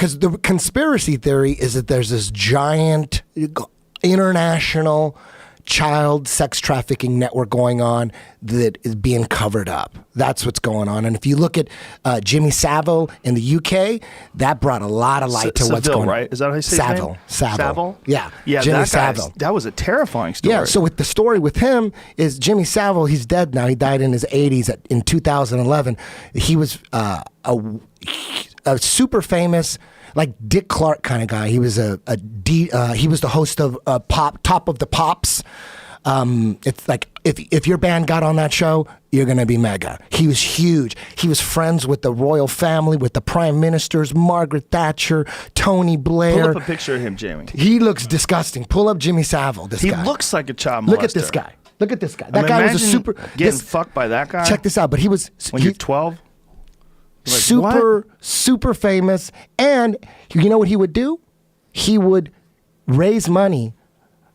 because the conspiracy theory is that there's this giant international child sex trafficking network going on that is being covered up. That's what's going on. And if you look at Jimmy Saville in the UK, that brought a lot of light to what's Saville, going on. right? Is that how you say his name? Saville. Yeah. Yeah, Jimmy Saville. That was a terrifying story. Yeah, so with the story with him is Jimmy Saville, he's dead now. He died in his 80s in 2011. He was a super famous, like Dick Clark kind of guy. He was he was the host of Top of the Pops. It's like if your band got on that show, you're gonna be mega. He was huge. He was friends with the royal family, with the prime ministers, Margaret Thatcher, Tony Blair. Pull up a picture of him, Jamie. He looks disgusting. Pull up Jimmy Saville. This guy. He looks like a child molester. Look at this guy. Look at this guy. That guy was a super. Getting fucked by that guy. Check this out. But he was when you're 12. Like, super famous. And you know what he would do? He would raise money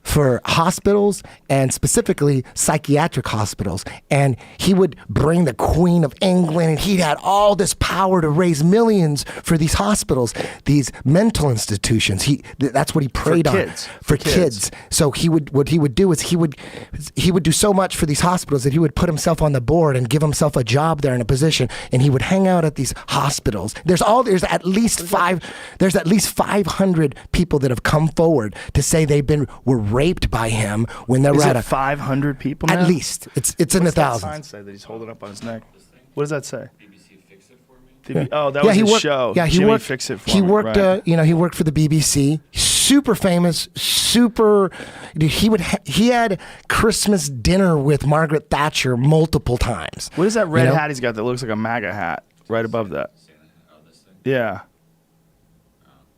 for hospitals and specifically psychiatric hospitals. And he would bring the Queen of England, and he had all this power to raise millions for these hospitals, these mental institutions. That's what he preyed on. For kids. So what he would do is he would do so much for these hospitals that he would put himself on the board and give himself a job there in a position, and he would hang out at these hospitals. There's at least 500 people that have come forward to say were raped by him when they were at 500 people now? At least. It's in the thousands. What's that sign say that he's holding up on his neck? What does that say? BBC Fix It For Me? Oh, that was his show. Yeah, Jimmy Fix It For Me. He worked, right. he worked for the BBC. Super famous, dude, he had Christmas dinner with Margaret Thatcher multiple times. What is that red hat he's got that looks like a MAGA hat right above that? Oh, this thing? Yeah.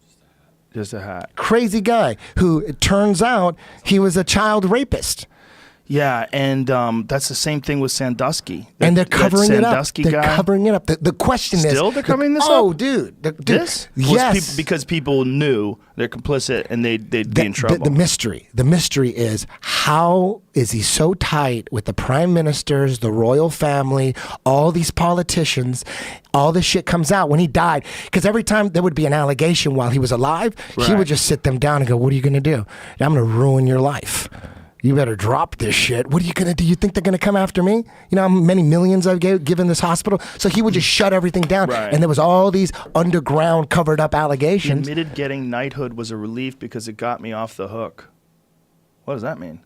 Just a hat. Just a hat. Crazy guy who, it turns out, he was a child rapist. Yeah, and that's the same thing with Sandusky. And they're covering it up. Sandusky They're guy. covering it up. The question is... Still they're covering this up? Oh, dude. This? Yes. Because people knew they're complicit and they'd be in trouble. The mystery is, how is he so tight with the prime ministers, the royal family, all these politicians? All this shit comes out when he died. Because every time there would be an allegation while he was alive, he would just sit them down and go, what are you going to do? I'm going to ruin your life. You better drop this shit. What are you going to do? You think they're going to come after me? You know how many millions I've given this hospital? So he would just shut everything down. Right. And there was all these underground covered up allegations. He admitted getting knighthood was a relief because it got me off the hook. What does that mean?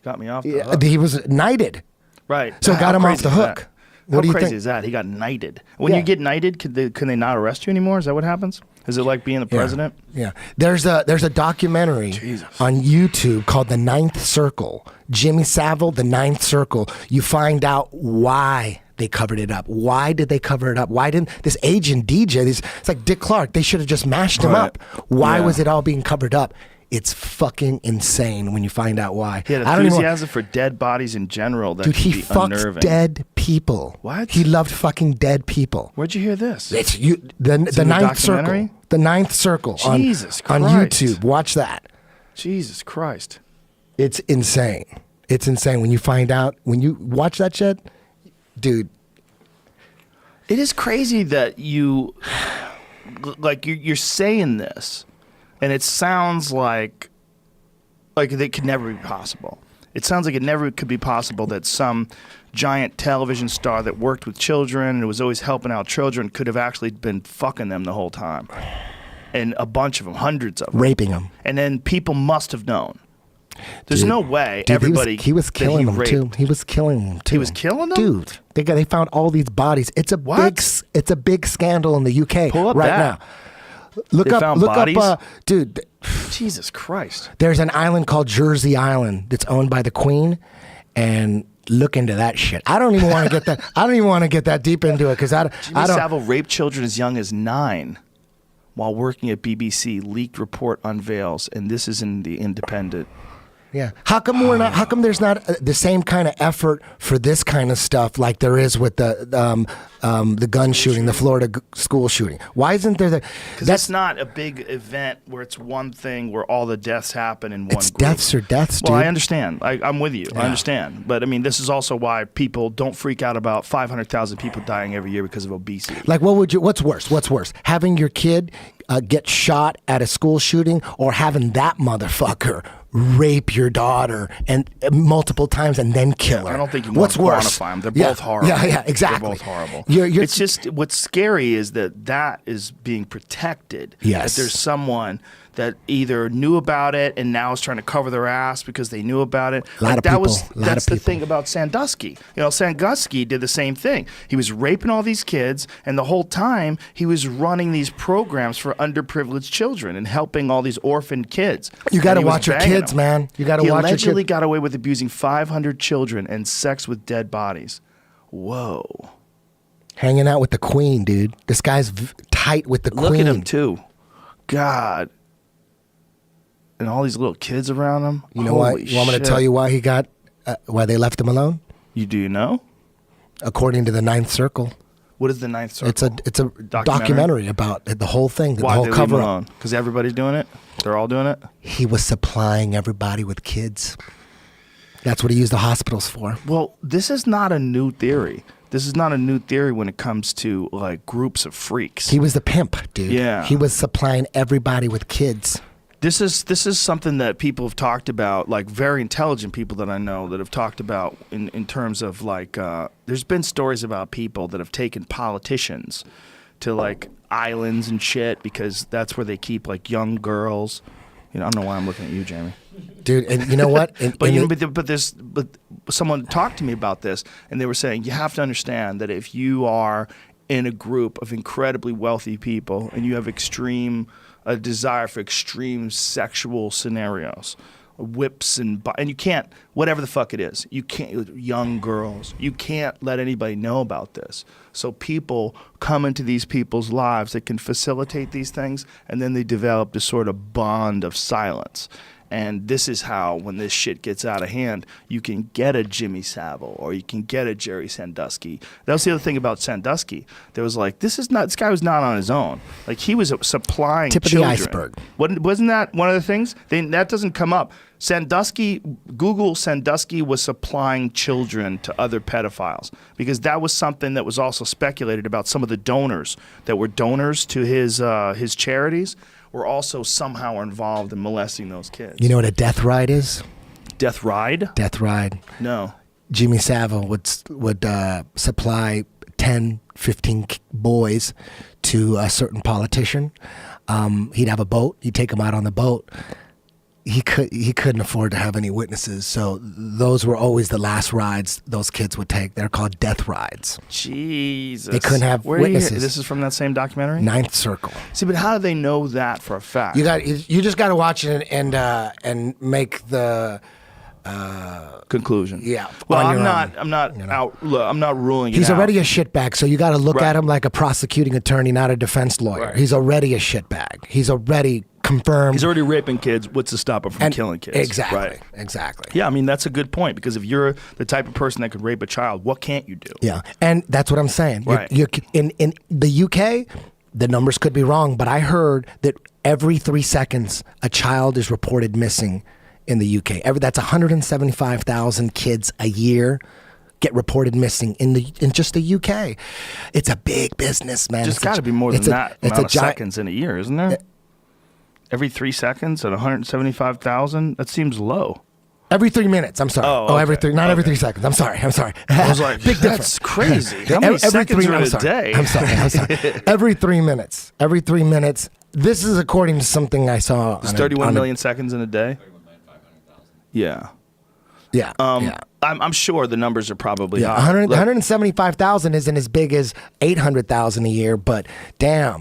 Got me off the hook? He was knighted. Right. So it got him off the hook. How crazy is that? He got knighted. When you get knighted, can they not arrest you anymore? Is that what happens? Is it like being the president? Yeah. There's a documentary on YouTube called The Ninth Circle. Jimmy Saville, The Ninth Circle. You find out why they covered it up. Why did they cover it up? Why didn't this agent DJ, it's like Dick Clark, they should have just mashed him up. Why was it all being covered up? It's fucking insane when you find out why. He had enthusiasm for dead bodies in general. That he be fucks unnerving. Dead people. What? He loved fucking dead people. Where'd you hear this? It's the Ninth Circle. The Ninth Circle. Jesus on Christ. YouTube. Watch that. Jesus Christ. It's insane. It's insane when you find out, when you watch that shit, dude. It is crazy that you're saying this. And it sounds like it could never be possible. It sounds like it never could be possible that some giant television star that worked with children and was always helping out children could have actually been fucking them the whole time. And a bunch of them, hundreds of them. Raping them. And then people must have known. There's no way everybody he was killing them too. He was killing them too. He was killing them? Dude, they found all these bodies. It's a big scandal in the UK Pull up right that. now. Look bodies? up, dude. Jesus Christ. There's an island called Jersey Island that's owned by the Queen, and look into that shit. I don't even want to get that. I don't even want to get that deep into it because I don't. Saville raped children as young as 9 while working at BBC. Leaked report unveils, and this is in the Independent. Yeah. How come we're not? How come there's not the same kind of effort for this kind of stuff like there is with the gun shooting, the Florida school shooting? Why isn't there the? Because that's not a big event where it's one thing where all the deaths happen in one It's group. deaths or deaths, dude. Well, I understand. I'm with you. I understand. But I mean, this is also why people don't freak out about 500,000 people dying every year because of obesity. Like, what's worse? What's worse? Having your kid get shot at a school shooting, or having that motherfucker rape your daughter and multiple times and then kill her? I don't think you What's want to worse? quantify them. They're both horrible. Yeah, exactly. They're both horrible. You're, it's just what's scary is that is being protected. Yes. That there's someone that either knew about it and now is trying to cover their ass because they knew about it. That's the thing about Sandusky. You know, Sandusky did the same thing. He was raping all these kids, and the whole time he was running these programs for underprivileged children and helping all these orphaned kids. You got to watch your kids, man. You got to watch your kids. He allegedly got away with abusing 500 children and sex with dead bodies. Whoa. Hanging out with the queen, dude. This guy's tight with the queen. Look at him, too. God. And all these little kids around him. You know why? You want me to tell you why he got, why they left him alone? You know? According to the Ninth Circle. What is the Ninth Circle? It's a documentary about the whole thing, the whole cover up. Because everybody's doing it? They're all doing it? He was supplying everybody with kids. That's what he used the hospitals for. Well, this is not a new theory. This is not a new theory when it comes to like groups of freaks. He was the pimp, dude. Yeah. He was supplying everybody with kids. This is something that people have talked about, like very intelligent people that I know that have talked about in terms of like, there's been stories about people that have taken politicians to like islands and shit because that's where they keep like young girls. You know, I don't know why I'm looking at you, Jamie. Dude, and you know what? But someone talked to me about this, and they were saying you have to understand that if you are in a group of incredibly wealthy people and you have a desire for extreme sexual scenarios, whips and you can't, whatever the fuck it is, you can't, young girls, you can't let anybody know about this. So people come into these people's lives that can facilitate these things, and then they develop this sort of bond of silence. And this is how, when this shit gets out of hand, you can get a Jimmy Saville or you can get a Jerry Sandusky. That was the other thing about Sandusky. There was like, this guy was not on his own. Like, he was supplying tip children. of the iceberg. Wasn't that one of the things? That doesn't come up. Google Sandusky was supplying children to other pedophiles, because that was something that was also speculated about. Some of the donors that were donors to his charities were also somehow involved in molesting those kids. You know what a death ride is? Death ride? Death ride. No. Jimmy Savile would supply 10, 15 boys to a certain politician. He'd have a boat. He'd take them out on the boat. He couldn't afford to have any witnesses, so those were always the last rides those kids would take. They're called death rides. Jesus. They couldn't have witnesses. This is from that same documentary? Ninth Circle. See, but how do they know that for a fact? You just got to watch it and make the conclusion. Yeah. Well, I'm not ruling it out. He's already a shitbag, so you got to look at him like a prosecuting attorney, not a defense lawyer. Right. He's already a shitbag. He's already confirmed. He's already raping kids. What's to stop him from killing kids? Exactly. Right. Exactly. Yeah, I mean, that's a good point, because if you're the type of person that could rape a child, what can't you do? Yeah, and that's what I'm saying. Right. You're in the UK, the numbers could be wrong, but I heard that every 3 seconds a child is reported missing in the UK. That's 175,000 kids a year get reported missing in just the UK. It's a big business, man. It's got to be more than that amount of seconds in a year, isn't there? Every 3 seconds at 175,000? That seems low. Every 3 minutes. I'm sorry. Every 3, not every 3 seconds. I'm sorry. I was like, big that's difference. crazy. How many seconds are in a day? I'm sorry. Every 3 minutes. Every 3 minutes. This is according to something I saw. It's 31 million seconds in a day? 31,500,000. Yeah. Yeah. I'm sure the numbers are probably high. 175,000 isn't as big as 800,000 a year, but damn,